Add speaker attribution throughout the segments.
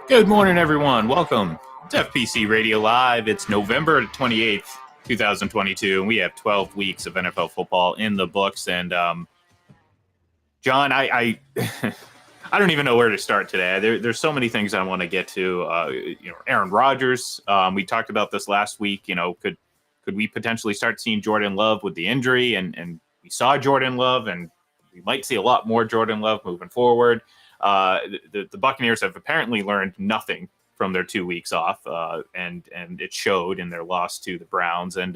Speaker 1: Good morning, everyone. Welcome to FPC Radio Live. It's November 28th, 2022, and we have 12 weeks of NFL football in the books. And John, I I don't even know where to start today. There's so many things I want to get to. Aaron Rodgers. We talked about this last week. Could we potentially start seeing Jordan Love with the injury? And we saw Jordan Love, and we might see a lot more Jordan Love moving forward. The Buccaneers have apparently learned nothing from their 2 weeks off, and it showed in their loss to the Browns. And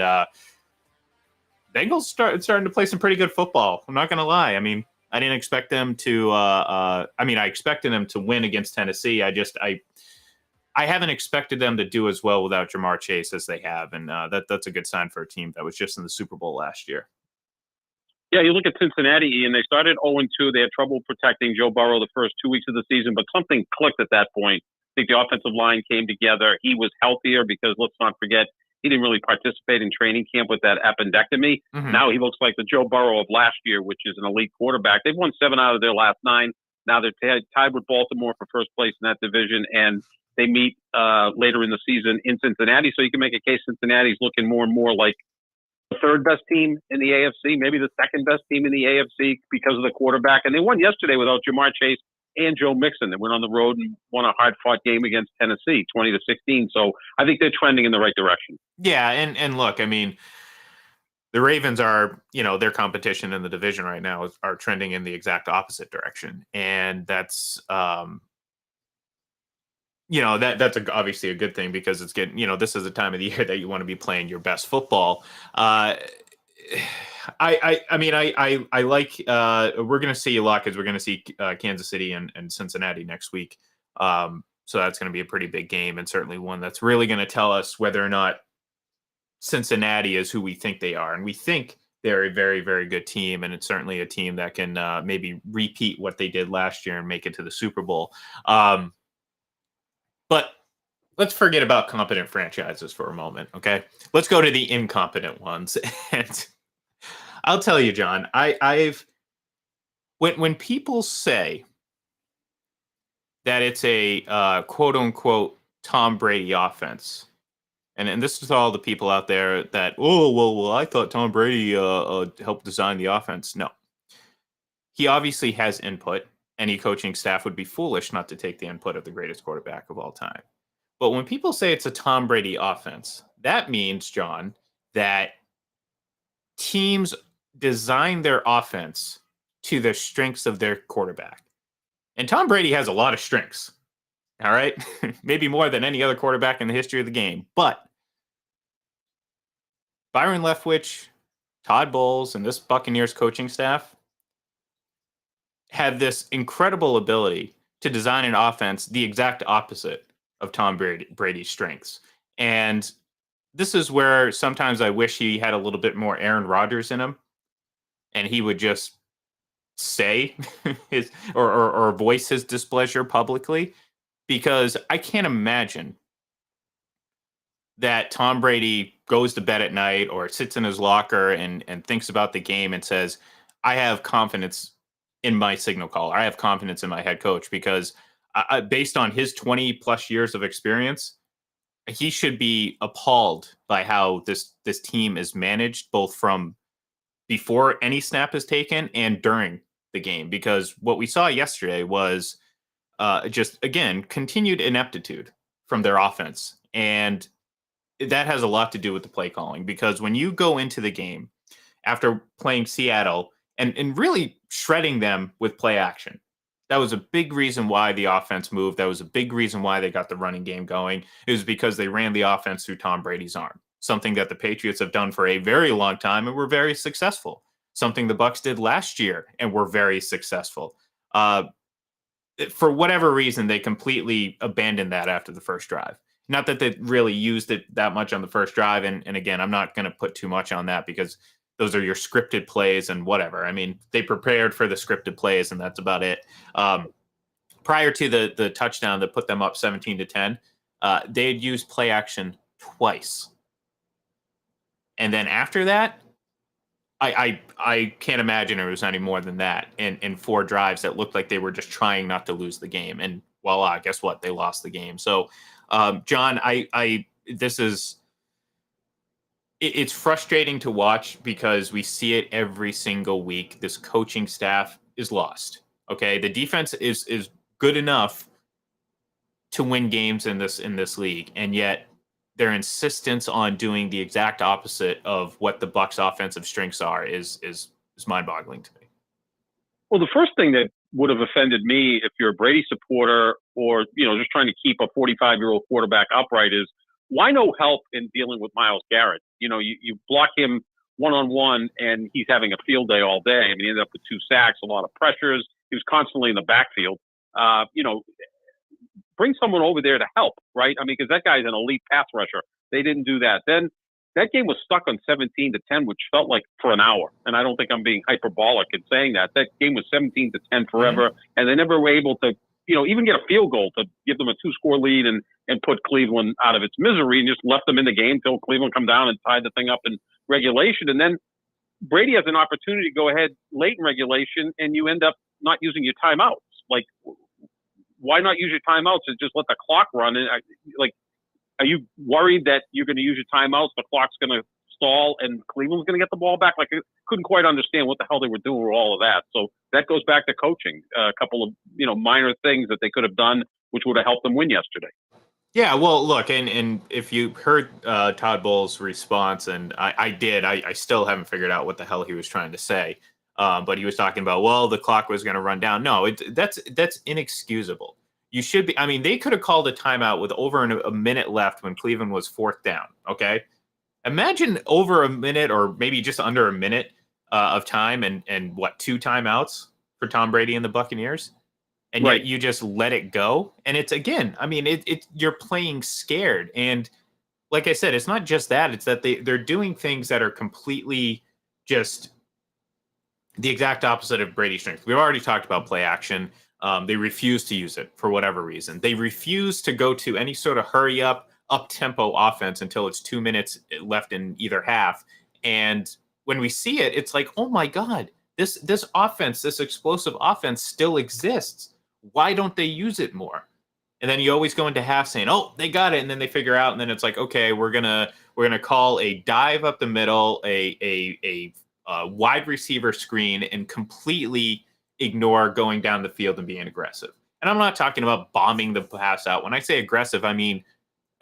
Speaker 1: Bengals starting to play some pretty good football. I'm not going to lie. I mean, I didn't expect them to. I expected them to win against Tennessee. I haven't expected them to do as well without Jamar Chase as they have, and that's a good sign for a team that was just in the Super Bowl last year.
Speaker 2: Yeah, you look at Cincinnati, and they started 0-2. They had trouble protecting Joe Burrow the first 2 weeks of the season, but something clicked at that point. I think the offensive line came together. He was healthier because, let's not forget, he didn't really participate in training camp with that appendectomy.
Speaker 1: Mm-hmm.
Speaker 2: Now he looks like the Joe Burrow of last year, which is an elite quarterback. They've won 7 out of their last 9. Now they're tied with Baltimore for first place in that division, and they meet later in the season in Cincinnati. So you can make a case Cincinnati's looking more and more like the third best team in the AFC, maybe the second best team in the AFC because of the quarterback. And they won yesterday without Jamar Chase and Joe Mixon. They went on the road and won a hard-fought game against Tennessee, 20-16. So I think they're trending in the right direction.
Speaker 1: Yeah, and look, I mean, the Ravens are, their competition in the division right now are trending in the exact opposite direction. And that's, that's obviously a good thing because it's getting, this is a time of the year that you want to be playing your best football. I like, we're going to see a lot because we're going to see Kansas City and Cincinnati next week. So that's going to be a pretty big game, and certainly one that's really going to tell us whether or not Cincinnati is who we think they are. And we think they're a very, very good team, and it's certainly a team that can maybe repeat what they did last year and make it to the Super Bowl. But let's forget about competent franchises for a moment, okay? Let's go to the incompetent ones. And I'll tell you, John, when people say that it's a quote unquote Tom Brady offense, and this is all the people out there that, I thought Tom Brady helped design the offense. No, he obviously has input. Any coaching staff would be foolish not to take the input of the greatest quarterback of all time. But when people say it's a Tom Brady offense, that means, John, that teams design their offense to the strengths of their quarterback. And Tom Brady has a lot of strengths, all right? Maybe more than any other quarterback in the history of the game. But Byron Leftwich, Todd Bowles, and this Buccaneers coaching staff have this incredible ability to design an offense the exact opposite of Tom Brady's strengths. And this is where sometimes I wish he had a little bit more Aaron Rodgers in him, and he would just say his or voice his displeasure publicly, because I can't imagine that Tom Brady goes to bed at night or sits in his locker and thinks about the game and says, I have confidence in my signal caller. I have confidence in my head coach, because based on his 20 plus years of experience, he should be appalled by how this team is managed, both from before any snap is taken and during the game. Because what we saw yesterday was just, again, continued ineptitude from their offense. And that has a lot to do with the play calling, because when you go into the game after playing Seattle and really shredding them with play action, that was a big reason why the offense moved. That was a big reason why they got the running game going. It was because they ran the offense through Tom Brady's arm, something that the Patriots have done for a very long time and were very successful, something the Bucs did last year and were very successful. For whatever reason, they completely abandoned that after the first drive. Not that they really used it that much on the first drive. And again, I'm not going to put too much on that, because those are your scripted plays and whatever. I mean, they prepared for the scripted plays, and that's about it. Prior to the touchdown that put them up 17-10, they had used play action twice. And then after that, I can't imagine it was any more than that in 4 drives that looked like they were just trying not to lose the game. And voila, guess what? They lost the game. So, John, this is it's frustrating to watch because we see it every single week. This coaching staff is lost. Okay, the defense is good enough to win games in this league, and yet their insistence on doing the exact opposite of what the Bucks' offensive strengths are is mind-boggling to me.
Speaker 2: Well, the first thing that would have offended me if you're a Brady supporter or, just trying to keep a 45-year-old quarterback upright is why no help in dealing with Myles Garrett? You block him one-on-one and he's having a field day all day. I mean, he ended up with 2 sacks, a lot of pressures. He was constantly in the backfield. Bring someone over there to help, right? I mean, because that guy's an elite pass rusher. They didn't do that. Then that game was stuck on 17-10, which felt like for an hour. And I don't think I'm being hyperbolic in saying that. That game was 17-10 forever, and they never were able to, even get a field goal to give them a 2-score lead and put Cleveland out of its misery, and just left them in the game till Cleveland come down and tied the thing up in regulation. And then Brady has an opportunity to go ahead late in regulation, and you end up not using your timeouts. Like, why not use your timeouts and just let the clock run? And are you worried that you're going to use your timeouts, the clock's going to stall, and Cleveland's going to get the ball back? Like, I couldn't quite understand what the hell they were doing with all of that. So that goes back to coaching. A couple of minor things that they could have done, which would have helped them win yesterday.
Speaker 1: Yeah, well, look, and if you heard Todd Bowles' response, and I did, I still haven't figured out what the hell he was trying to say. But he was talking about, well, the clock was going to run down. No, that's inexcusable. You should be. I mean, they could have called a timeout with over a minute left when Cleveland was 4th down. Okay, imagine over a minute or maybe just under a minute of time, and what, 2 timeouts for Tom Brady and the Buccaneers, and
Speaker 2: right.
Speaker 1: Yet you just let it go. And it's, again, I mean, you're playing scared. And like I said, it's not just that; it's that they're doing things that are completely just the exact opposite of Brady's strength. We've already talked about play action. They refuse to use it for whatever reason. They refuse to go to any sort of hurry up tempo offense until it's 2 minutes left in either half. And when we see it, it's like, oh my God, this offense, this explosive offense still exists. Why don't they use it more? And then you always go into half saying, oh, they got it. And then they figure out, and then it's like, okay, we're gonna call a dive up the middle, a wide receiver screen, and completely ignore going down the field and being aggressive. And I'm not talking about bombing the pass out. When I say aggressive, I mean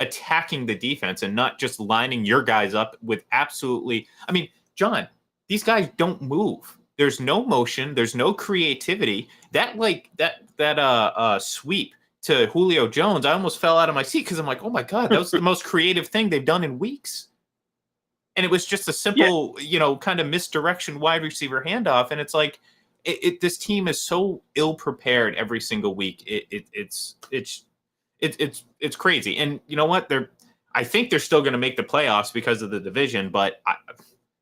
Speaker 1: attacking the defense and not just lining your guys up with absolutely. I mean, John, these guys don't move. There's no motion. There's no creativity. That sweep to Julio Jones, I almost fell out of my seat because I'm like, oh my God, that was the most creative thing they've done in weeks. And it was just a simple, kind of misdirection wide receiver handoff. And it's like, this team is so ill prepared every single week. It's crazy. And you know what? I think they're still going to make the playoffs because of the division. But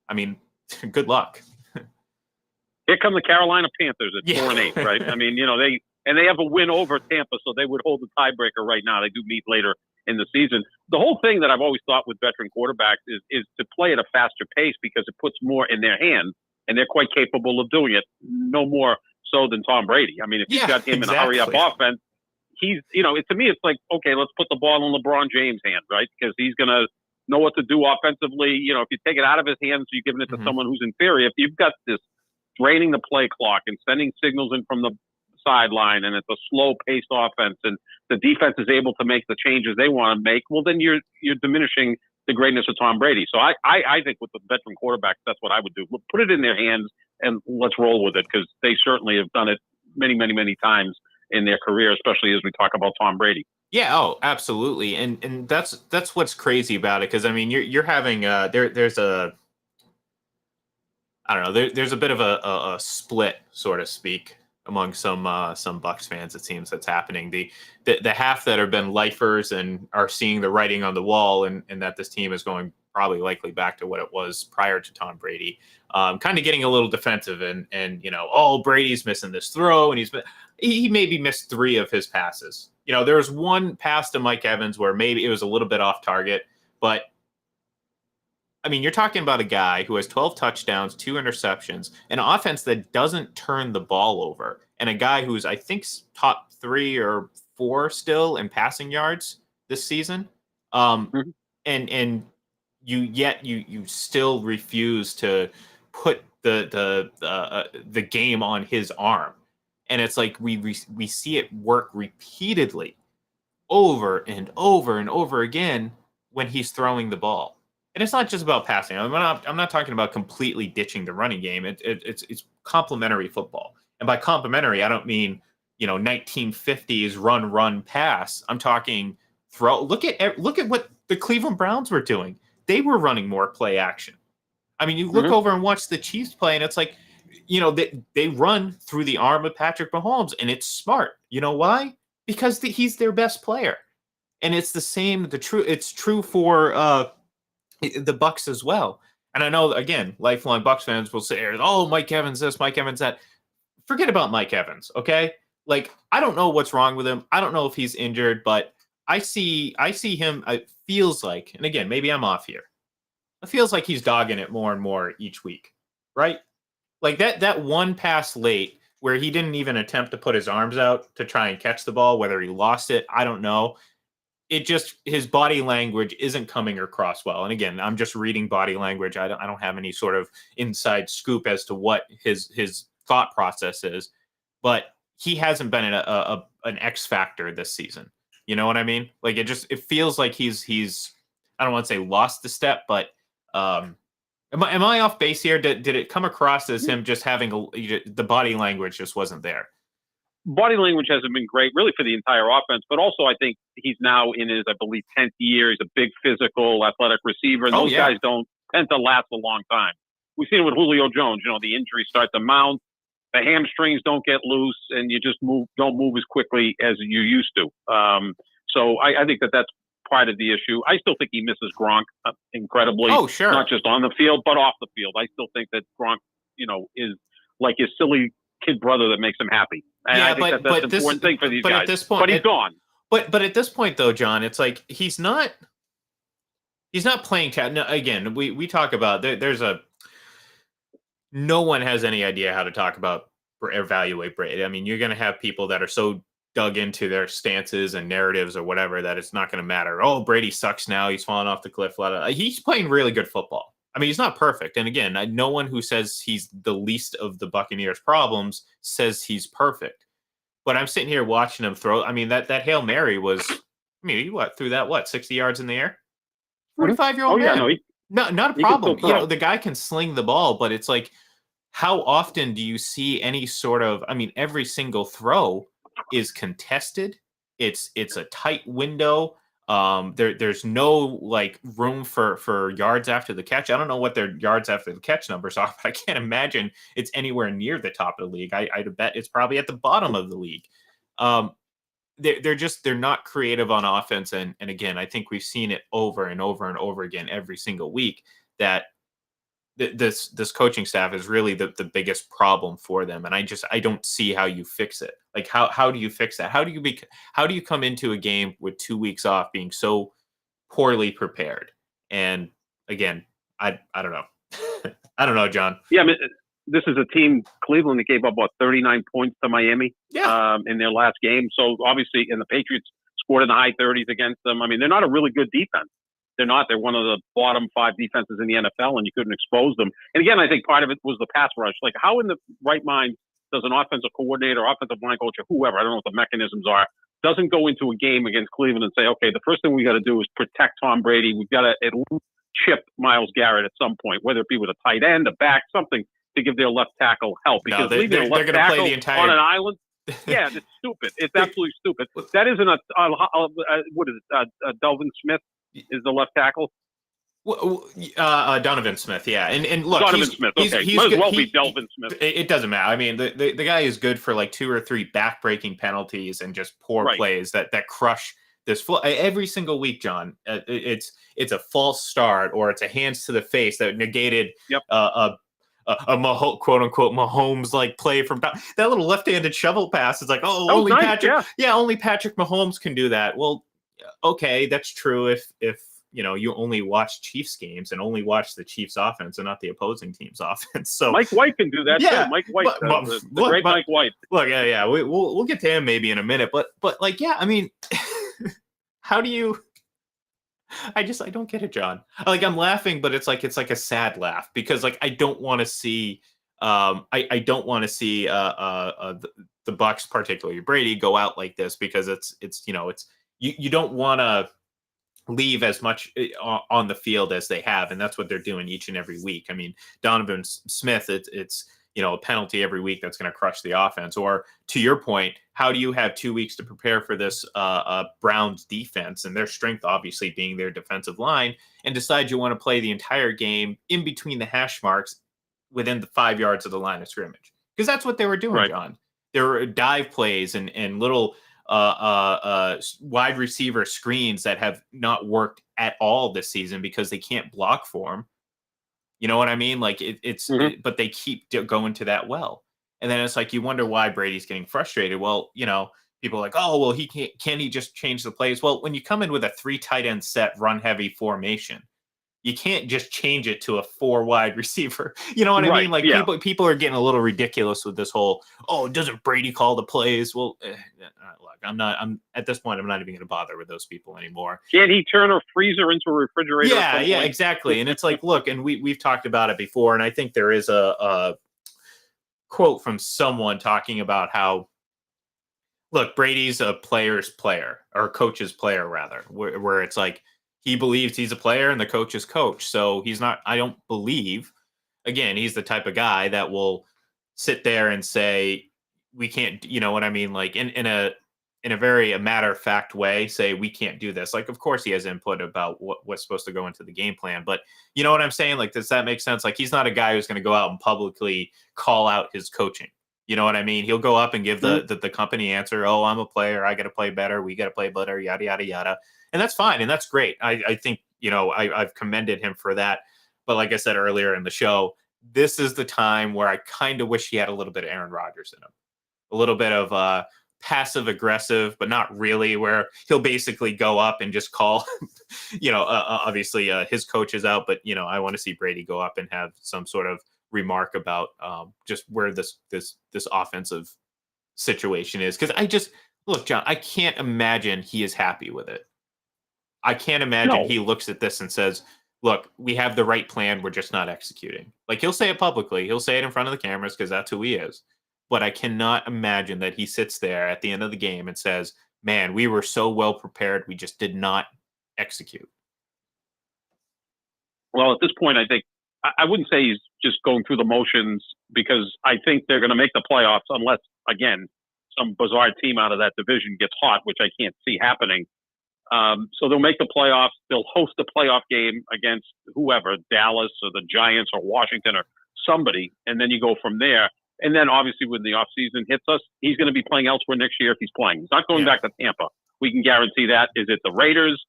Speaker 1: I mean, good luck.
Speaker 2: Here come the Carolina Panthers at 4-8, right? I mean, they have a win over Tampa, so they would hold the tiebreaker right now. They do meet later in the season. The whole thing that I've always thought with veteran quarterbacks is to play at a faster pace because it puts more in their hands, and they're quite capable of doing it, no more so than Tom Brady. I mean, if you've got him in a hurry-up offense, he's, to me, it's like, okay, let's put the ball in LeBron James' hand, right? Because he's going to know what to do offensively. If you take it out of his hands, you're giving it to someone who's inferior. If you've got this draining the play clock and sending signals in from the sideline, and it's a slow-paced offense, and the defense is able to make the changes they want to make, well, then you're diminishing the greatness of Tom Brady. So I think with the veteran quarterbacks, that's what I would do. Put it in their hands and let's roll with it, because they certainly have done it many, many, many times in their career, especially as we talk about Tom Brady.
Speaker 1: Yeah, oh, absolutely. And that's what's crazy about it, because I mean, you're having there's a, I don't know, there's a bit of a split, so to speak, among some Bucs fans. It seems that's happening. The half that have been lifers and are seeing the writing on the wall, and that this team is going probably likely back to what it was prior to Tom Brady, kind of getting a little defensive and oh, Brady's missing this throw, and he maybe missed 3 of his passes. There was one pass to Mike Evans where maybe it was a little bit off target, but I mean, you're talking about a guy who has 12 touchdowns, 2 interceptions, an offense that doesn't turn the ball over, and a guy who's, I think, top 3 or 4 still in passing yards this season. Um,
Speaker 2: Mhm.
Speaker 1: and you still refuse to put the game on his arm. And it's like we see it work repeatedly over and over and over again when he's throwing the ball. And it's not just about passing. I'm not talking about completely ditching the running game. It's complementary football. And by complementary, I don't mean 1950s run pass. I'm talking throw. Look at what the Cleveland Browns were doing. They were running more play action. I mean, you look
Speaker 2: Mhm.
Speaker 1: over and watch the Chiefs play, and it's like, they run through the arm of Patrick Mahomes, and it's smart. You know why? Because he's their best player, and it's the same. It's true for the Bucks as well. And I know, again, lifelong Bucks fans will say, "Oh, Mike Evans this, Mike Evans that." Forget about Mike Evans, okay? Like, I don't know what's wrong with him. I don't know if he's injured, but I see him. It feels like, and again, maybe I'm off here. It feels like he's dogging it more and more each week, right? Like that one pass late where he didn't even attempt to put his arms out to try and catch the ball, whether he lost it, I don't know. It just, his body language isn't coming across well. And again, I'm just reading body language. I don't have any sort of inside scoop as to what his thought process is, but he hasn't been an X factor this season. You know what I mean? Like it feels like he's I don't want to say lost the step, but um am I off base here? Did it come across as him just having the body language just wasn't there?
Speaker 2: Body language hasn't been great, really, for the entire offense. But also, I think he's now in his, I believe, 10th year. He's a big, physical, athletic receiver, and
Speaker 1: Oh
Speaker 2: those
Speaker 1: yeah.
Speaker 2: guys don't tend to last a long time. We've seen it with Julio Jones. The injuries start to mount, the hamstrings don't get loose, and you just don't move as quickly as you used to. So I think that's part of the issue. I still think he misses Gronk incredibly.
Speaker 1: Oh sure.
Speaker 2: Not just on the field, but off the field. I still think that Gronk, is like his silly kid brother that makes him happy. And
Speaker 1: Yeah,
Speaker 2: I think that's an important thing for these guys.
Speaker 1: At this point,
Speaker 2: but he's gone.
Speaker 1: But at this point, though, John, it's like he's not playing cat. No, again, we talk about there's a no one has any idea how to talk about or evaluate Brady. I mean, you're going to have people that are so dug into their stances and narratives or whatever that it's not going to matter. Oh, Brady sucks now. He's falling off the cliff. He's playing really good football. I mean, he's not perfect. And again, no one who says he's the least of the Buccaneers' problems says he's perfect. But I'm sitting here watching him throw. I mean, that Hail Mary was, I mean, he threw that 60 yards in the air? 45-year-old
Speaker 2: yeah,
Speaker 1: man.
Speaker 2: no,
Speaker 1: not a
Speaker 2: he can still
Speaker 1: problem.
Speaker 2: throw.
Speaker 1: The guy can sling the ball, but it's like, how often do you see any sort of, I mean, every single throw is contested. It's a tight window. There's no like room for yards after the catch. I don't know what their yards after the catch numbers are, but I can't imagine it's anywhere near the top of the league. I'd bet it's probably at the bottom of the league. They're not creative on offense, and again, I think we've seen it over and over and over again every single week that this coaching staff is really the biggest problem for them, and I don't see how you fix it. Like how do you fix that? How do you come into a game with 2 weeks off being so poorly prepared? And again, I don't know. I don't know, John.
Speaker 2: Yeah, I mean, this is a team, Cleveland, that gave up, 39 points to Miami in their last game. So obviously, and the Patriots scored in the high 30s against them. I mean, they're not a really good defense. They're not. They're one of the bottom 5 defenses in the NFL, and you couldn't expose them. And again, I think part of it was the pass rush. Like, how in the right mind does an offensive coordinator, offensive line coach, or whoever, I don't know what the mechanisms are, doesn't go into a game against Cleveland and say, okay, the first thing we got to do is protect Tom Brady. We've got to at least chip Myles Garrett at some point, whether it be with a tight end, a back, something to give their left tackle help. Because leaving a left tackle play the entire... on an island, yeah, it's stupid. It's absolutely stupid. That isn't what is it? Delvin Smith is the left tackle.
Speaker 1: Donovan Smith, yeah, and look,
Speaker 2: Donovan Smith. Okay, might as well be Delvin Smith.
Speaker 1: It doesn't matter. I mean, the guy is good for like 2 or 3 back-breaking penalties and just poor plays that crush this every single week, John. It's a false start or it's a hands to the face that negated a quote unquote Mahomes like play from that little left-handed shovel pass. Is like, only Patrick, only Patrick Mahomes can do that. Well, okay, that's true if you only watch Chiefs games and only watch the Chiefs offense and not the opposing team's offense. So
Speaker 2: Mike White can do that too. Mike White, Mike White.
Speaker 1: Look, yeah, we'll get to him maybe in a minute, but like, yeah, I mean, how do you? I don't get it, John. Like, I'm laughing, but it's like a sad laugh because like I don't want to see I don't want to see the Bucks, particularly Brady, go out like this because it's you don't want to leave as much on the field as they have, and that's what they're doing each and every week. I mean, Donovan Smith, it's a penalty every week that's going to crush the offense. Or to your point, how do you have 2 weeks to prepare for this Browns defense and their strength obviously being their defensive line, and decide you want to play the entire game in between the hash marks within the 5 yards of the line of scrimmage? Because that's what they were doing, right, John. There were dive plays and little wide receiver screens that have not worked at all this season because they can't block for them. You know what I mean? Like but they keep going to that well. And then it's like, you wonder why Brady's getting frustrated. Well, people are like, oh, well, can he just change the plays? Well, when you come in with a 3 tight end set run heavy formation, you can't just change it to a 4 wide receiver. You know what I mean? Like, yeah, people are getting a little ridiculous with this whole, oh, doesn't Brady call the plays? Well, look, I'm at this point, I'm not even going to bother with those people anymore.
Speaker 2: Can't he turn a freezer into a refrigerator?
Speaker 1: Yeah, exactly. And it's like, look, and we've talked about it before, and I think there is a quote from someone talking about how, look, Brady's a player's player, or coach's player rather, where it's like, he believes he's a player and the coach is coach. So he's not, I don't believe, again, he's the type of guy that will sit there and say, we can't, you know what I mean? Like in a very matter of fact way, say, we can't do this. Like, of course he has input about what's supposed to go into the game plan, but you know what I'm saying? Like, does that make sense? Like, he's not a guy who's going to go out and publicly call out his coaching. You know what I mean? He'll go up and give the company answer. Oh, I'm a player. I got to play better. We got to play better, yada, yada, yada. And that's fine. And that's great. I think, I've commended him for that. But like I said earlier in the show, this is the time where I kind of wish he had a little bit of Aaron Rodgers in him. A little bit of passive aggressive, but not really, where he'll basically go up and just call, obviously his coach is out. But, I want to see Brady go up and have some sort of remark about just where this offensive situation is. Because look, John, I can't imagine he is happy with it. I can't imagine he looks at this and says, look, we have the right plan. We're just not executing. Like, he'll say it publicly. He'll say it in front of the cameras because that's who he is. But I cannot imagine that he sits there at the end of the game and says, man, we were so well prepared. We just did not execute.
Speaker 2: Well, at this point, I think I wouldn't say he's just going through the motions, because I think they're going to make the playoffs unless, again, some bizarre team out of that division gets hot, which I can't see happening. So they'll make the playoffs. They'll host a playoff game against whoever, Dallas or the Giants or Washington or somebody, and then you go from there. And then obviously when the offseason hits us, he's going to be playing elsewhere next year if he's playing. He's not going back to Tampa. We can guarantee that. Is it the Raiders?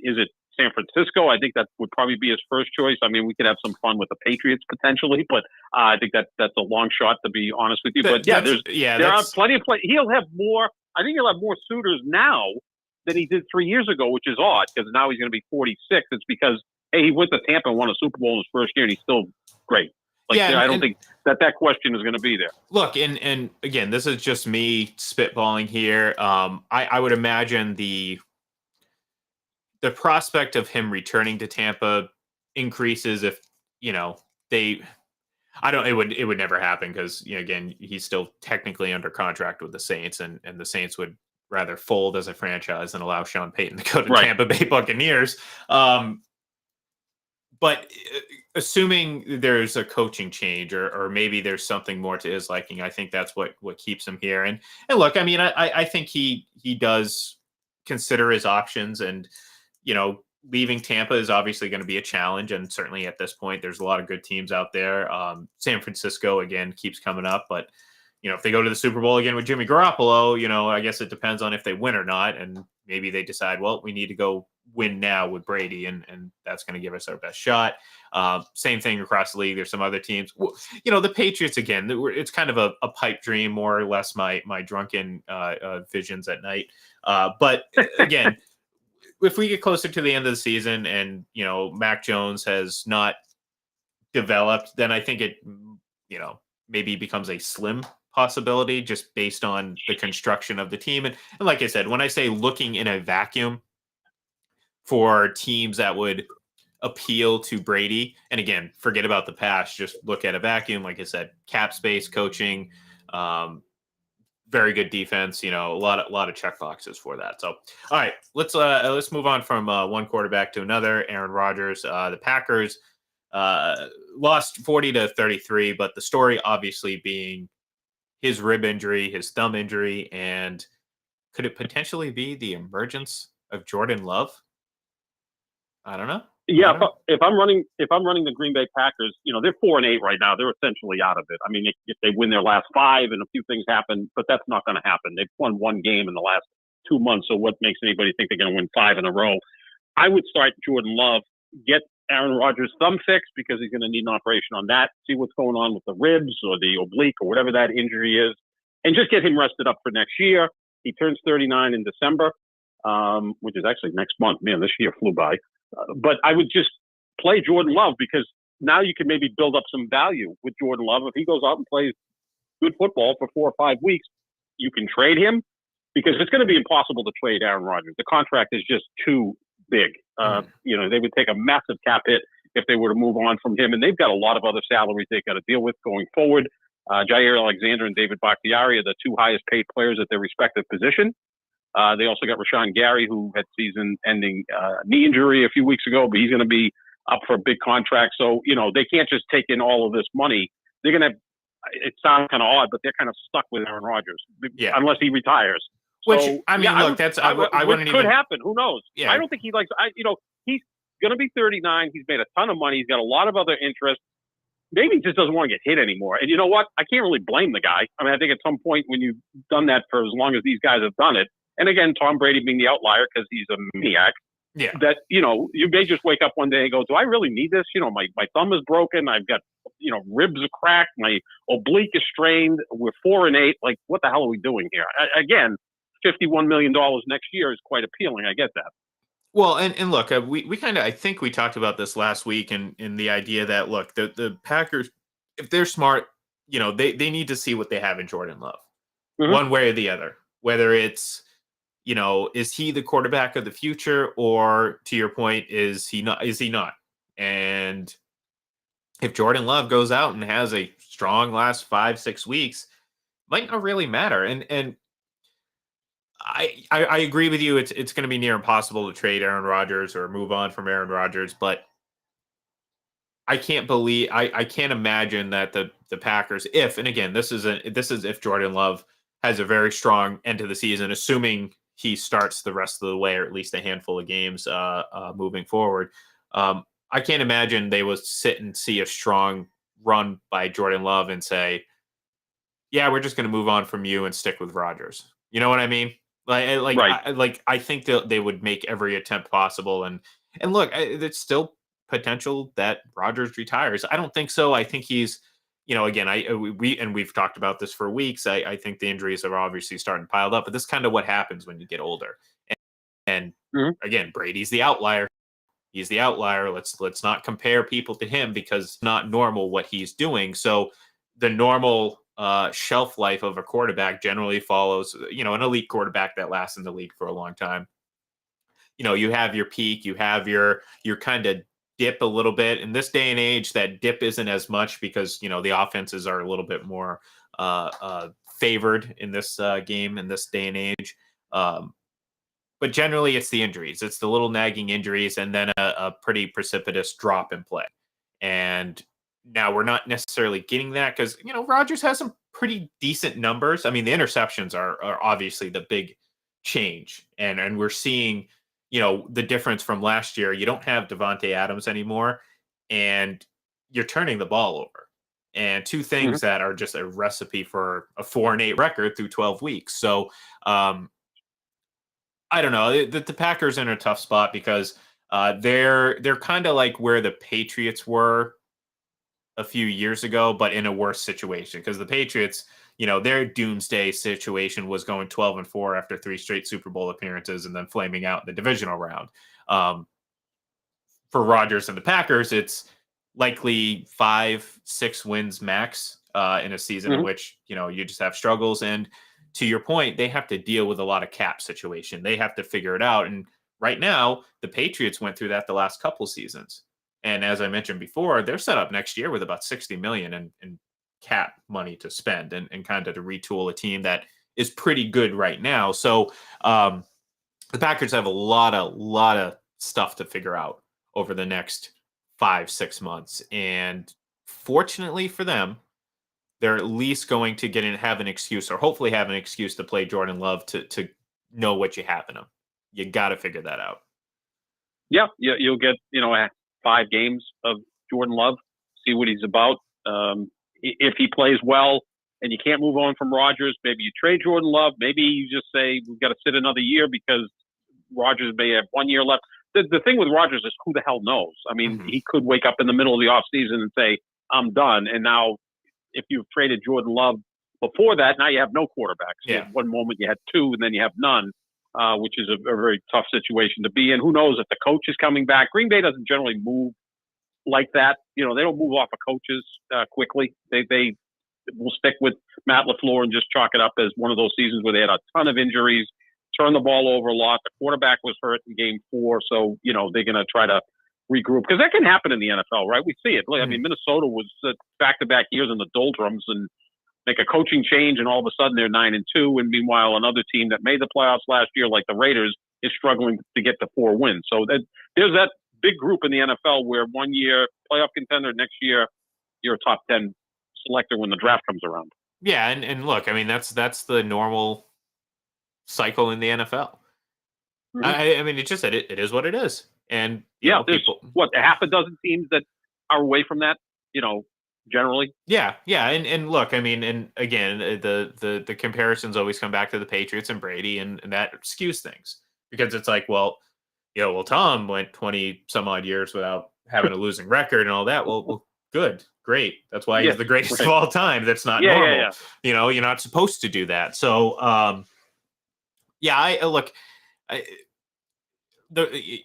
Speaker 2: Is it San Francisco? I think that would probably be his first choice. I mean, we could have some fun with the Patriots potentially, but I think that's a long shot, to be honest with you. But there are plenty of play. He'll have more. I think he'll have more suitors now than he did 3 years ago, which is odd, because now he's going to be 46. It's because, hey, he went to Tampa and won a Super Bowl in his first year, and he's still great. I don't think that question is going to be there.
Speaker 1: Look, and again, this is just me spitballing here. I would imagine the prospect of him returning to Tampa increases if, it would never happen, because, again, he's still technically under contract with the Saints, and the Saints would rather fold as a franchise than allow Sean Payton to go to Tampa Bay Buccaneers. But assuming there's a coaching change, or maybe there's something more to his liking, I think that's what keeps him here. And look, I mean, I think he does consider his options, and, leaving Tampa is obviously going to be a challenge. And certainly at this point, there's a lot of good teams out there. San Francisco, again, keeps coming up, but if they go to the Super Bowl again with Jimmy Garoppolo, I guess it depends on if they win or not. And maybe they decide, well, we need to go win now with Brady, and that's going to give us our best shot. Same thing across the league. There's some other teams. The Patriots, again, it's kind of a pipe dream, more or less my drunken visions at night. But again, if we get closer to the end of the season and, Mac Jones has not developed, then I think it, maybe becomes a slim possibility just based on the construction of the team. And like I said, when I say looking in a vacuum for teams that would appeal to Brady, and again, forget about the past, just look at a vacuum. Like I said, cap space, coaching, very good defense. A lot of check boxes for that. So, all right, let's move on from one quarterback to another. Aaron Rodgers, the Packers lost 40-33, but the story obviously being his rib injury, his thumb injury, and could it potentially be the emergence of Jordan Love? I don't know.
Speaker 2: Yeah, if I'm running the Green Bay Packers, they're 4-8 right now. They're essentially out of it. I mean, if they win their last 5 and a few things happen, but that's not going to happen. They've won 1 game in the last 2 months, so what makes anybody think they're going to win 5 in a row? I would start Jordan Love, get Aaron Rodgers' thumb fixed because he's going to need an operation on that, see what's going on with the ribs or the oblique or whatever that injury is, and just get him rested up for next year. He turns 39 in December, which is actually next month. Man, this year flew by. But I would just play Jordan Love because now you can maybe build up some value with Jordan Love. If he goes out and plays good football for 4 or 5 weeks, you can trade him because it's going to be impossible to trade Aaron Rodgers. The contract is just too big. They would take a massive cap hit if they were to move on from him. And they've got a lot of other salaries they've got to deal with going forward. Jair Alexander and David Bakhtiari are the 2 highest paid players at their respective position. They also got Rashawn Gary, who had season-ending knee injury a few weeks ago, but he's going to be up for a big contract. So, they can't just take in all of this money. They're going to – it sounds kind of odd, but they're kind of stuck with Aaron Rodgers unless he retires.
Speaker 1: Which,
Speaker 2: so,
Speaker 1: I mean, look, I wouldn't even –
Speaker 2: could happen. Who knows?
Speaker 1: Yeah.
Speaker 2: I don't think he likes – he's going to be 39. He's made a ton of money. He's got a lot of other interests. Maybe he just doesn't want to get hit anymore. And you know what? I can't really blame the guy. I mean, I think at some point when you've done that for as long as these guys have done it, and again, Tom Brady being the outlier because he's a maniac, that, you may just wake up one day and go, do I really need this? My thumb is broken. I've got, ribs are cracked. My oblique is strained. We're 4-8. Like, what the hell are we doing here? Again, $51 million next year is quite appealing. I get that.
Speaker 1: Well, and look, we kind of, I think we talked about this last week in the idea that, look, the Packers, if they're smart, they need to see what they have in Jordan Love, one way or the other, whether it's, is he the quarterback of the future, or to your point, is he not? And if Jordan Love goes out and has a strong last 5-6 weeks, might not really matter. And I agree with you. It's going to be near impossible to trade Aaron Rodgers or move on from Aaron Rodgers, but I can't imagine that the Packers, if, and again, this is if Jordan Love has a very strong end to the season, assuming he starts the rest of the way, or at least a handful of games moving forward. I can't imagine they will sit and see a strong run by Jordan Love and say, yeah, we're just going to move on from you and stick with Rodgers. You know what I mean? Right. I think that they would make every attempt possible. And look, it's still potential that Rodgers retires. I don't think so. I think he's, again, we've talked about this for weeks. I think the injuries are obviously starting to pile up, but this is kind of what happens when you get older. And again, Brady's the outlier. He's the outlier. Let's not compare people to him because it's not normal what he's doing. So the normal shelf life of a quarterback generally follows, an elite quarterback that lasts in the league for a long time. You have your peak, you have your kind of dip a little bit. In this day and age, that dip isn't as much because, the offenses are a little bit more favored in this game, in this day and age. But generally, it's the injuries. It's the little nagging injuries and then a pretty precipitous drop in play. And now we're not necessarily getting that because, Rodgers has some pretty decent numbers. I mean, the interceptions are obviously the big change. And we're seeing, the difference from last year. You don't have Devontae Adams anymore, and you're turning the ball over. And two things that are just a recipe for a 4-8 record through 12 weeks. So, I don't know. The Packers are in a tough spot because they're kind of like where the Patriots were a few years ago, but in a worse situation because the Patriots, their doomsday situation was going 12-4 after 3 straight Super Bowl appearances and then flaming out in the divisional round. For Rodgers and the Packers, it's likely 5-6 wins max in a season in
Speaker 2: Mhm.
Speaker 1: which you just have struggles. And to your point, they have to deal with a lot of cap situation. They have to figure it out. And right now, the Patriots went through that the last couple seasons. And as I mentioned before, they're set up next year with about 60 million in cap money to spend and kind of to retool a team that is pretty good right now. So the Packers have a lot of stuff to figure out over the next 5-6 months. And fortunately for them, they're at least going to have an excuse, or hopefully have an excuse, to play Jordan Love to know what you have in him. You got to figure that out.
Speaker 2: Yeah, you'll get 5 games of Jordan Love, see what he's about. If he plays well and you can't move on from Rodgers, maybe you trade Jordan Love. Maybe you just say we've got to sit another year because Rodgers may have 1 year left. The thing with Rodgers is who the hell knows? I mean, he could wake up in the middle of the offseason and say, I'm done. And now if you've traded Jordan Love before that, now you have no quarterbacks.
Speaker 1: Yeah.
Speaker 2: You had one moment you had 2, and then you have none, which is a very tough situation to be in. Who knows if the coach is coming back? Green Bay doesn't generally move like that. They don't move off of coaches quickly. They will stick with Matt LaFleur and just chalk it up as one of those seasons where they had a ton of injuries, turned the ball over a lot. The quarterback was hurt in game 4, so they're going to try to regroup, because that can happen in the NFL, right? We see it. I mean, Minnesota was back-to-back years in the doldrums and make a coaching change, and all of a sudden they're 9-2. And meanwhile, another team that made the playoffs last year, like the Raiders, is struggling to get to 4 wins. So there's that big group in the NFL where 1 year playoff contender, next year you're a top 10 selector when the draft comes around.
Speaker 1: Yeah, and look, I mean that's the normal cycle in the NFL. I mean, it's just that it is what it is. And
Speaker 2: there's
Speaker 1: people,
Speaker 2: half a dozen teams that are away from that, generally.
Speaker 1: Yeah, and look, I mean, and again, the comparisons always come back to the Patriots and Brady, and that skews things, because it's like, well, Tom went 20 some odd years without having a losing record and all that. Well, good, great. That's why he's the greatest of all time. That's not normal.
Speaker 2: Yeah.
Speaker 1: You're not supposed to do that. So,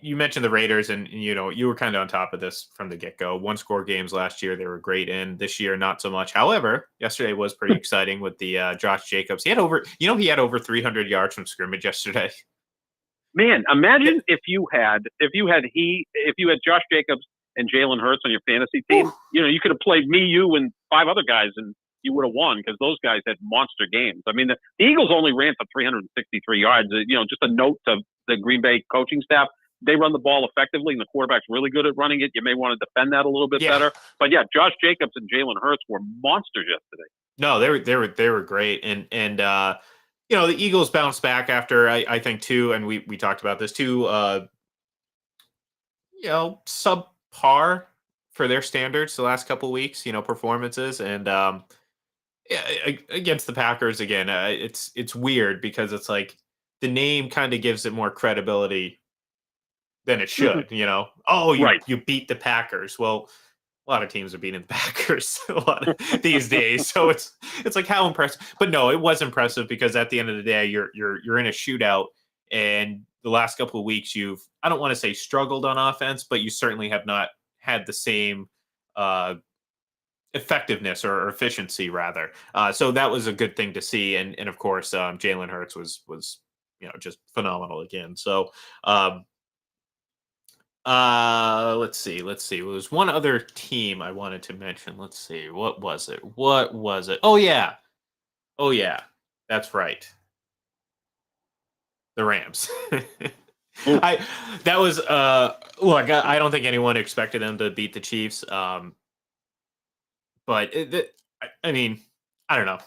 Speaker 1: you mentioned the Raiders, and you were kind of on top of this from the get-go. 1-score games last year, they were great in. This year, not so much. However, yesterday was pretty exciting with the Josh Jacobs. He had over 300 yards from scrimmage yesterday.
Speaker 2: Man, imagine if you had Josh Jacobs and Jalen Hurts on your fantasy team. You could have played me, you, and 5 other guys, and you would have won, because those guys had monster games. I mean, the Eagles only ran for 363 yards. Just a note to the Green Bay coaching staff: they run the ball effectively, and the quarterback's really good at running it. You may want to defend that a little bit better. But yeah, Josh Jacobs and Jalen Hurts were monsters yesterday.
Speaker 1: No, they were great, and the Eagles bounced back after I think too, and we talked about this too. Subpar for their standards the last couple of weeks. Performances, and against the Packers again. It's weird, because it's like the name kind of gives it more credibility than it should. You beat the Packers. Well, a lot of teams are beating the Packers a lot of these days, so it's like, how impressive. But no, it was impressive, because at the end of the day, you're in a shootout, and the last couple of weeks I don't want to say struggled on offense, but you certainly have not had the same effectiveness or efficiency, rather. So that was a good thing to see, and of course, Jalen Hurts was just phenomenal again. So. Let's see. There was one other team I wanted to mention. Let's see. What was it? Oh yeah. That's right. The Rams. I don't think anyone expected them to beat the Chiefs. But I mean, I don't know.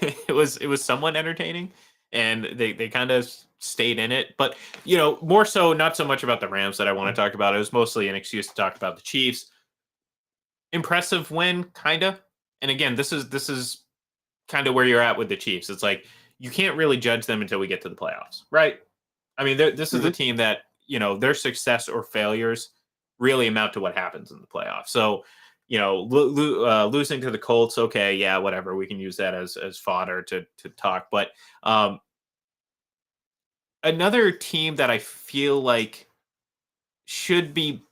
Speaker 1: it was somewhat entertaining, and they kind of stayed in it. But more so, not so much about the Rams that I want to talk about. It was mostly an excuse to talk about the Chiefs. Impressive win, kind of. And again, this is kind of where you're at with the Chiefs. It's like, you can't really judge them until we get to the playoffs, right? I mean, this is a team that their success or failures really amount to what happens in the playoffs. So losing to the Colts, okay, yeah, whatever. We can use that as fodder to talk. But another team that I feel like should be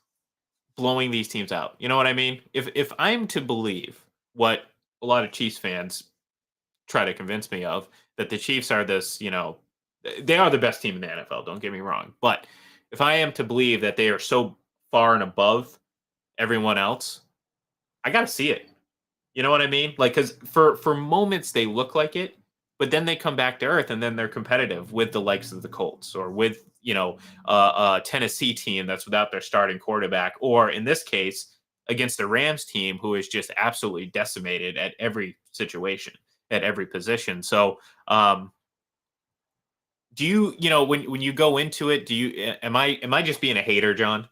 Speaker 1: blowing these teams out. You know what I mean? If I'm to believe what a lot of Chiefs fans try to convince me of, that the Chiefs are this, they are the best team in the NFL. Don't get me wrong, but if I am to believe that they are so far and above everyone else, I got to see it. You know what I mean? Like, because for moments they look like it, but then they come back to earth, and then they're competitive with the likes of the Colts, or with a Tennessee team that's without their starting quarterback, or in this case against the Rams team who is just absolutely decimated at every situation, at every position. So, do when you go into it, do you am I just being a hater, John?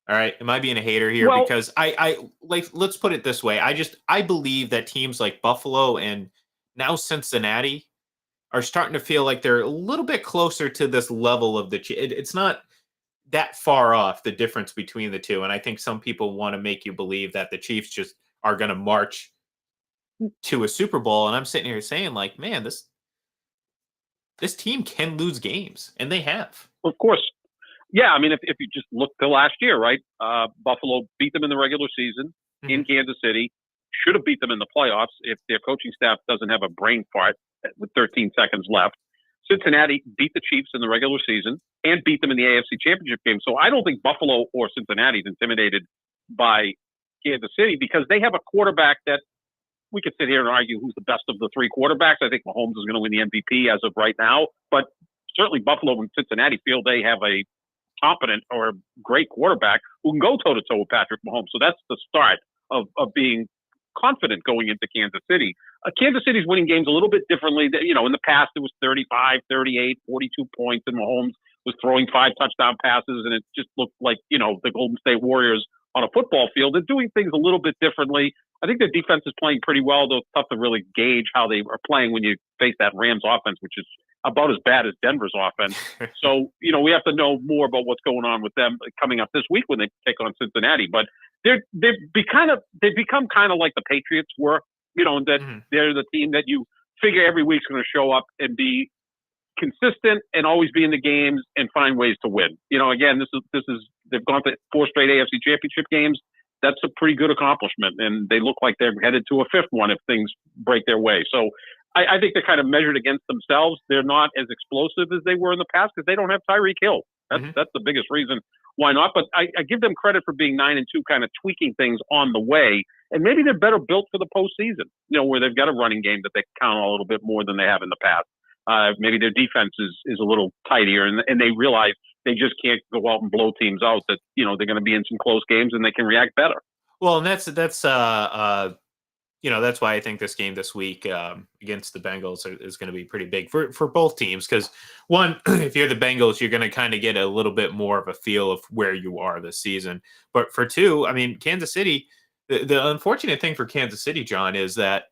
Speaker 1: All right. Am I being a hater here?
Speaker 2: Well,
Speaker 1: Because I like, let's put it this way. I believe that teams like Buffalo and now Cincinnati are starting to feel like they're a little bit closer to this level of it's not that far off, the difference between the two. And I think some people want to make you believe that the Chiefs just are going to march to a Super Bowl. And I'm sitting here saying, like, man, this team can lose games, and they have.
Speaker 2: of course. Yeah, I mean, if you just look to last year, right? Buffalo beat them in the regular season in Kansas City. Should have beat them in the playoffs if their coaching staff doesn't have a brain fart with 13 seconds left. Cincinnati beat the Chiefs in the regular season and beat them in the AFC Championship game. So I don't think Buffalo or Cincinnati is intimidated by Kansas City because they have a quarterback that we could sit here and argue who's the best of the three quarterbacks. I think Mahomes is going to win the MVP as of right now, but certainly Buffalo and Cincinnati feel they have a competent or great quarterback who can go toe to toe with Patrick Mahomes. So that's the start of being confident going into Kansas City. Kansas City's winning games a little bit differently. In the past, it was 35, 38, 42 points, and Mahomes was throwing 5 touchdown passes, and it just looked like, the Golden State Warriors on a football field. They're doing things a little bit differently. I think their defense is playing pretty well, though it's tough to really gauge how they are playing when you face that Rams offense, which is about as bad as Denver's offense. So, we have to know more about what's going on with them coming up this week when they take on Cincinnati. But they've become kind of like the Patriots were, that they're the team that you figure every week's going to show up and be consistent and always be in the games and find ways to win. Again, this is they've gone to 4 straight AFC Championship games. That's a pretty good accomplishment, and they look like they're headed to a 5th one if things break their way. So I think they're kind of measured against themselves. They're not as explosive as they were in the past because they don't have Tyreek Hill. That's the biggest reason why not. But I give them credit for being 9-2, kind of tweaking things on the way. And maybe they're better built for the postseason, where they've got a running game that they count on a little bit more than they have in the past. Maybe their defense is a little tighter, and they realize they just can't go out and blow teams out. That they're going to be in some close games and they can react better.
Speaker 1: Well, and that's why I think this game this week against the Bengals is going to be pretty big for both teams. Because one, if you're the Bengals, you're going to kind of get a little bit more of a feel of where you are this season. But for two, I mean, Kansas City. The unfortunate thing for Kansas City, John, is that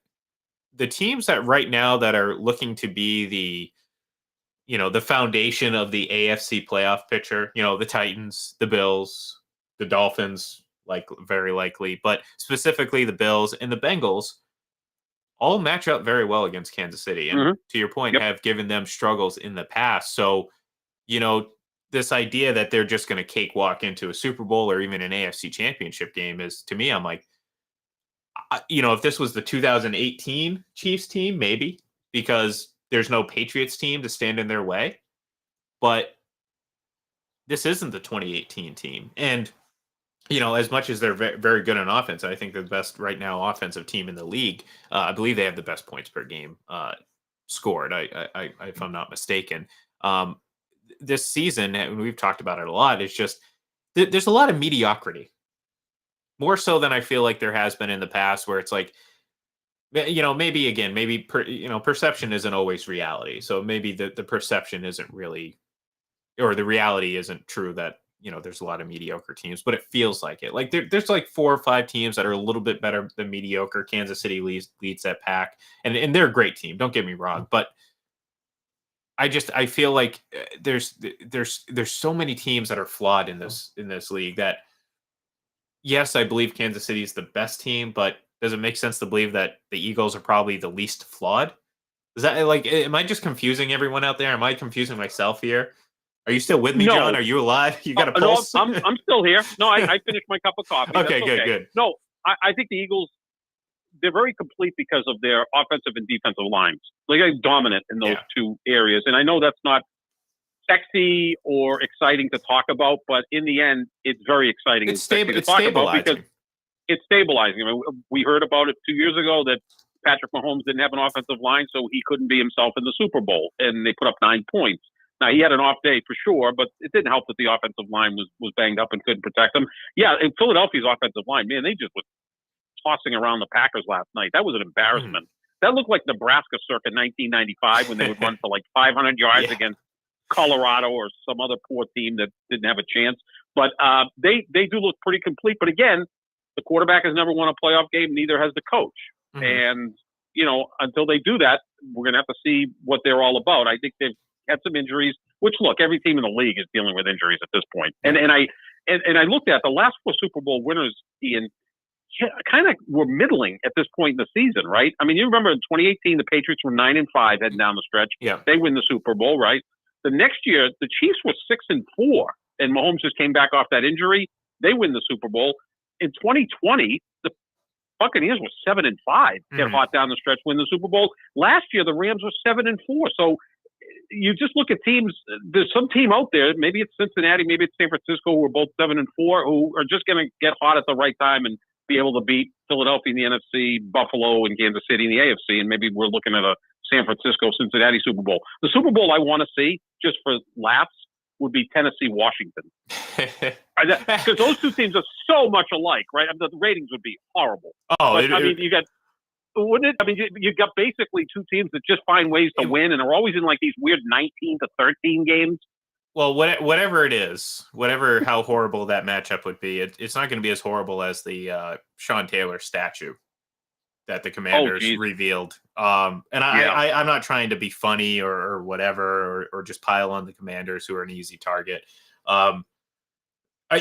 Speaker 1: the teams that right now that are looking to be the foundation of the AFC playoff picture, the Titans, the Bills, the Dolphins, like very likely, but specifically the Bills and the Bengals all match up very well against Kansas City. And to your point, have given them struggles in the past. So, this idea that they're just going to cakewalk into a Super Bowl or even an AFC championship game is, to me, I'm like, if this was the 2018 Chiefs team, maybe, because there's no Patriots team to stand in their way. But this isn't the 2018 team. And, as much as they're very, very good on offense, I think they're the best right now offensive team in the league. I believe they have the best points per game scored, if I'm not mistaken. This season, and we've talked about it a lot, it's just there's a lot of mediocrity. More so than I feel like there has been in the past, where it's like, maybe perception isn't always reality. So maybe the perception isn't really, or the reality isn't true that, there's a lot of mediocre teams, but it feels like it. Like there's like 4 or 5 teams that are a little bit better than mediocre. Kansas City leads that pack, and they're a great team. Don't get me wrong, but I feel like there's so many teams that are flawed in this league that yes, I believe Kansas City is the best team, but does it make sense to believe that the Eagles are probably the least flawed? Is that like, am I just confusing everyone out there? Am I confusing myself here? Are you still with me, John?
Speaker 2: No,
Speaker 1: Are you alive? You got a
Speaker 2: no,
Speaker 1: pulse?
Speaker 2: I'm still here. No, I finished my cup of coffee. That's
Speaker 1: Okay, good,
Speaker 2: okay.
Speaker 1: good.
Speaker 2: No, I think the Eagles, they're very complete because of their offensive and defensive lines. They're dominant in those
Speaker 1: Yeah.
Speaker 2: two areas, and I know that's not sexy or exciting to talk about, but in the end, it's very exciting and
Speaker 1: It's
Speaker 2: sexy
Speaker 1: stable.
Speaker 2: to
Speaker 1: It's
Speaker 2: talk about because
Speaker 1: stabilizing.
Speaker 2: it's stabilizing. I mean, we heard about it 2 years ago that Patrick Mahomes didn't have an offensive line, so he couldn't be himself in the Super Bowl, and they put up 9 points. Now he had an off day for sure, but it didn't help that the offensive line was banged up and couldn't protect him. Yeah, and Philadelphia's offensive line, man, they just was tossing around the Packers last night. That was an embarrassment. That looked like Nebraska circa 1995 when they would run for like 500 yards
Speaker 1: Yeah.
Speaker 2: against Colorado or some other poor team that didn't have a chance. But they do look pretty complete. But again, the quarterback has never won a playoff game. Neither has the coach. And until they do that, we're going to have to see what they're all about. I think they've had some injuries. Which look, every team in the league is dealing with injuries at this point. And I looked at the last 4 Super Bowl winners, Ian, kind of were middling at this point in the season, right? I mean, you remember in 2018, the Patriots were 9-5 heading down the stretch.
Speaker 1: Yeah.
Speaker 2: They win the Super Bowl, right? The next year, the Chiefs were 6-4, and Mahomes just came back off that injury. They win the Super Bowl. In 2020, the Buccaneers were 7-5, get hot down the stretch, win the Super Bowl. Last year, the Rams were 7-4. So you just look at teams. There's some team out there. Maybe it's Cincinnati, maybe it's San Francisco, who are both 7-4, who are just going to get hot at the right time and be able to beat Philadelphia in the NFC, Buffalo and Kansas City in the AFC, and maybe we're looking at a San Francisco, Cincinnati Super Bowl. The Super Bowl I want to see, just for laughs, would be Tennessee, Washington. Because those two teams are so much alike, right? I mean, the ratings would be horrible.
Speaker 1: Oh,
Speaker 2: but, you got, wouldn't it? I mean, you got basically two teams that just find ways to win and are always in like these weird 19-13 games.
Speaker 1: Well, whatever it is, how horrible that matchup would be, it's not going to be as horrible as the Sean Taylor statue that the Commanders revealed. I'm not trying to be funny or whatever, or just pile on the Commanders, who are an easy target.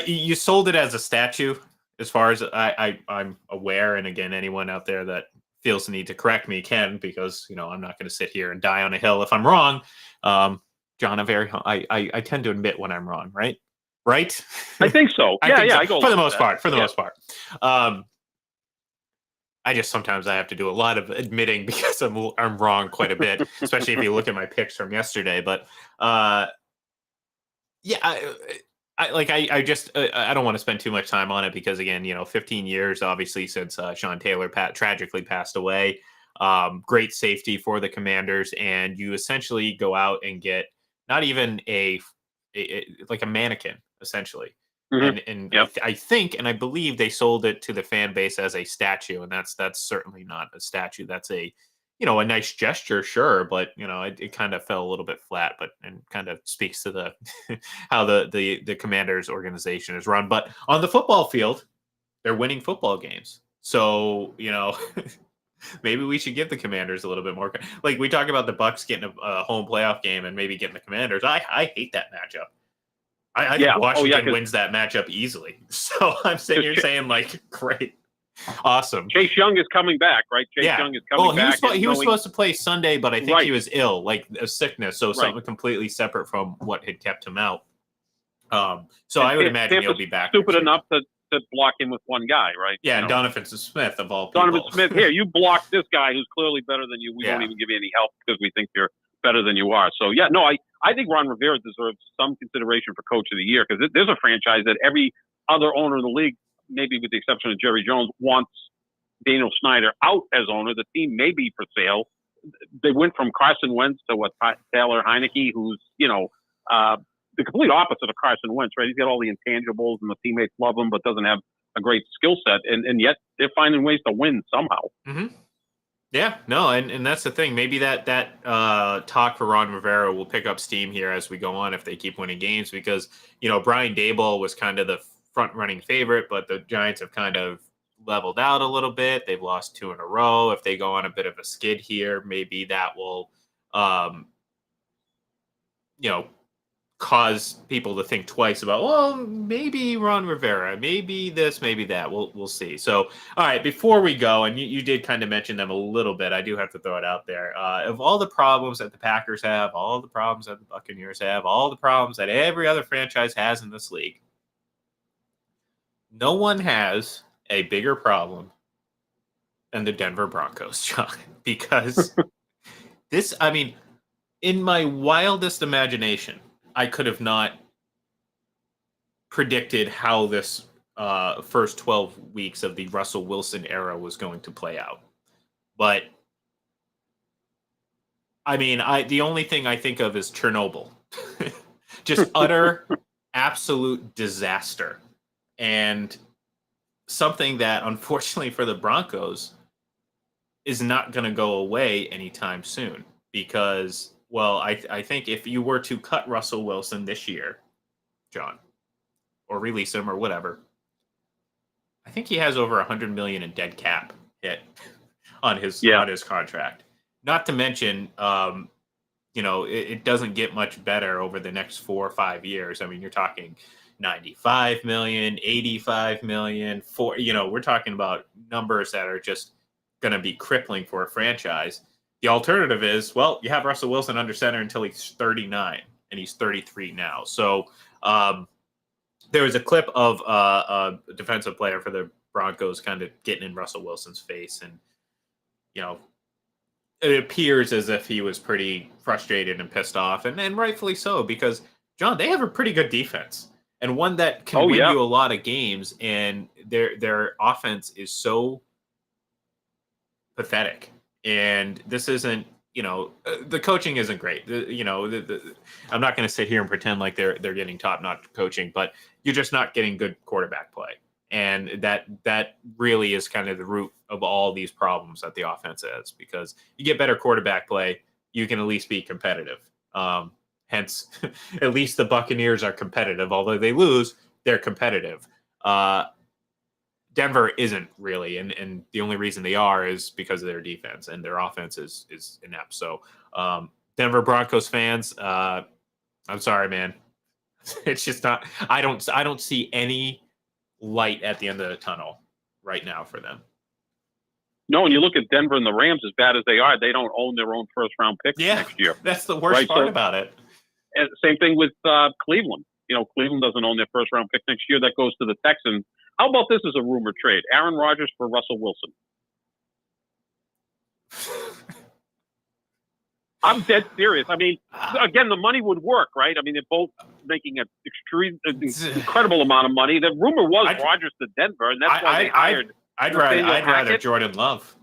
Speaker 1: You sold it as a statue, as far as I'm aware. And again, anyone out there that feels the need to correct me can, because I'm not going to sit here and die on a hill if I'm wrong. John, I tend to admit when I'm wrong, right? Right?
Speaker 2: I think so.
Speaker 1: I think so.
Speaker 2: I go
Speaker 1: for the most part. For the most part. I just sometimes I have to do a lot of admitting because I'm wrong quite a bit, especially if you look at my picks from yesterday. But I don't want to spend too much time on it because, again, 15 years obviously since Sean Taylor tragically passed away. Great safety for the Commanders, and you essentially go out and get not even like a mannequin, essentially. And
Speaker 2: yep.
Speaker 1: I think and I believe they sold it to the fan base as a statue, and that's certainly not a statue. That's a a nice gesture, sure, but it kind of fell a little bit flat, and kind of speaks to the how the Commanders organization is run. But on the football field, they're winning football games. So, maybe we should give the Commanders a little bit more. Like we talk about the Bucs getting a home playoff game and maybe getting the Commanders. I hate that matchup. I think Washington wins that matchup easily. So I'm sitting here saying, like, great, awesome.
Speaker 2: Chase Young is coming back, right? Chase Young is coming back.
Speaker 1: He was supposed to play Sunday, but I think he was ill, like a sickness, so something completely separate from what had kept him out. So I would imagine he'll be back.
Speaker 2: Stupid enough to block him with one guy, right?
Speaker 1: Yeah, and Donovan Smith of all people.
Speaker 2: Donovan Smith, here, you block this guy who's clearly better than you. We won't even give you any help because we think you're better than you are. So, I think Ron Rivera deserves some consideration for Coach of the Year because there's a franchise that every other owner in the league, maybe with the exception of Jerry Jones, wants Daniel Snyder out as owner. The team may be for sale. They went from Carson Wentz to Taylor Heineke, who's, the complete opposite of Carson Wentz, right? He's got all the intangibles and the teammates love him, but doesn't have a great skill set. And yet they're finding ways to win somehow.
Speaker 1: Mm-hmm. Yeah, no, and that's the thing. Maybe that talk for Ron Rivera will pick up steam here as we go on if they keep winning games, because Brian Daboll was kind of the front running favorite, but the Giants have kind of leveled out a little bit. They've lost 2 in a row. If they go on a bit of a skid here, maybe that will cause people to think twice about, well, maybe Ron Rivera, maybe this, maybe that. We'll see. So, all right, before we go, and you did kind of mention them a little bit, I do have to throw it out there. Of all the problems that the Packers have, all the problems that the Buccaneers have, all the problems that every other franchise has in this league, no one has a bigger problem than the Denver Broncos, John, because this, I mean, in my wildest imagination, I could have not predicted how this first 12 weeks of the Russell Wilson era was going to play out. But I mean, the only thing I think of is Chernobyl. Just utter absolute disaster. And something that unfortunately for the Broncos is not going to go away anytime soon because well, I think if you were to cut Russell Wilson this year, John, or release him or whatever, I think he has over 100 million in dead cap hit on his contract. Not to mention, it doesn't get much better over the next 4 or 5 years. I mean, you're talking 95 million, 85 million, we're talking about numbers that are just going to be crippling for a franchise. The alternative is, well, you have Russell Wilson under center until he's 39, and he's 33 now. So there was a clip of a defensive player for the Broncos kind of getting in Russell Wilson's face, and it appears as if he was pretty frustrated and pissed off, and rightfully so, because John, they have a pretty good defense and one that can win you a lot of games, and their offense is so pathetic. And this isn't, the coaching isn't great. I'm not going to sit here and pretend like they're getting top-notch coaching, but you're just not getting good quarterback play. And that really is kind of the root of all these problems that the offense has, because you get better quarterback play, you can at least be competitive. Hence, at least the Buccaneers are competitive. Although they lose, they're competitive. Denver isn't really, and the only reason they are is because of their defense, and their offense is inept. So, Denver Broncos fans, I'm sorry, man. It's just not. I don't see any light at the end of the tunnel right now for them.
Speaker 2: No, when you look at Denver and the Rams, as bad as they are, they don't own their own first-round picks next year.
Speaker 1: That's the worst part about it.
Speaker 2: And same thing with Cleveland. Cleveland doesn't own their first-round pick next year. That goes to the Texans. How about this as a rumor trade? Aaron Rodgers for Russell Wilson. I'm dead serious. I mean, again, the money would work, right? I mean, they're both making an incredible amount of money. The rumor was Rodgers to Denver, and that's why they hired.
Speaker 1: I'd rather Jordan Love.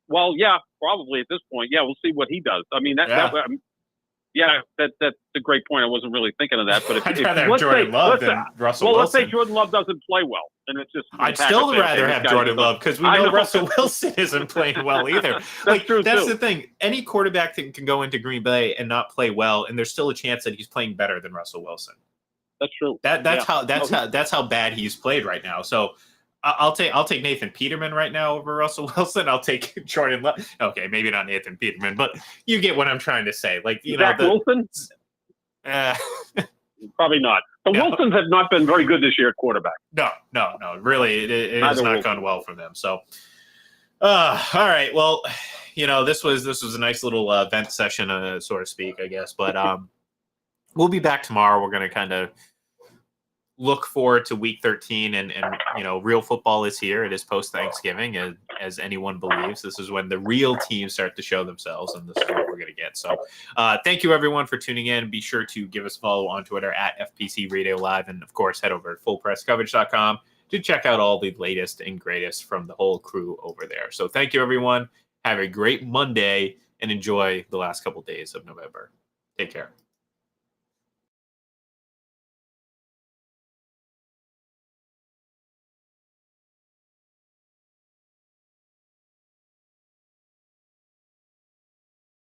Speaker 2: Well, yeah, probably at this point. Yeah, we'll see what he does. I mean, that's a great point. I wasn't really thinking of that, but
Speaker 1: I'd rather have Jordan Love than Russell Wilson.
Speaker 2: Well, let's say Jordan Love doesn't play well, and it's just.
Speaker 1: I'd still rather have Jordan Love, because we know Russell Wilson isn't playing well either.
Speaker 2: That's true.
Speaker 1: That's the thing. Any quarterback that can go into Green Bay and not play well, and there's still a chance that he's playing better than Russell Wilson.
Speaker 2: That's true.
Speaker 1: That's how bad he's played right now. So. I'll take Nathan Peterman right now over Russell Wilson. I'll take Jordan Love. Okay, maybe not Nathan Peterman, but you get what I'm trying to say. Like,
Speaker 2: Zach Wilson? Probably not. The Wilsons have not been very good this year at quarterback.
Speaker 1: No. Really, it has not gone well for them. So, all right. Well, this was a nice little vent session, so to speak, I guess. But we'll be back tomorrow. We're going to kind of look forward to week 13, and real football is here. It is post Thanksgiving, as anyone believes. This is when the real teams start to show themselves, and this is what we're going to get. So thank you everyone for tuning in. Be sure to give us a follow on Twitter at FPC Radio Live, and of course head over to fullpresscoverage.com to check out all the latest and greatest from the whole crew over there. So thank you everyone. Have a great Monday and enjoy the last couple days of November. Take care.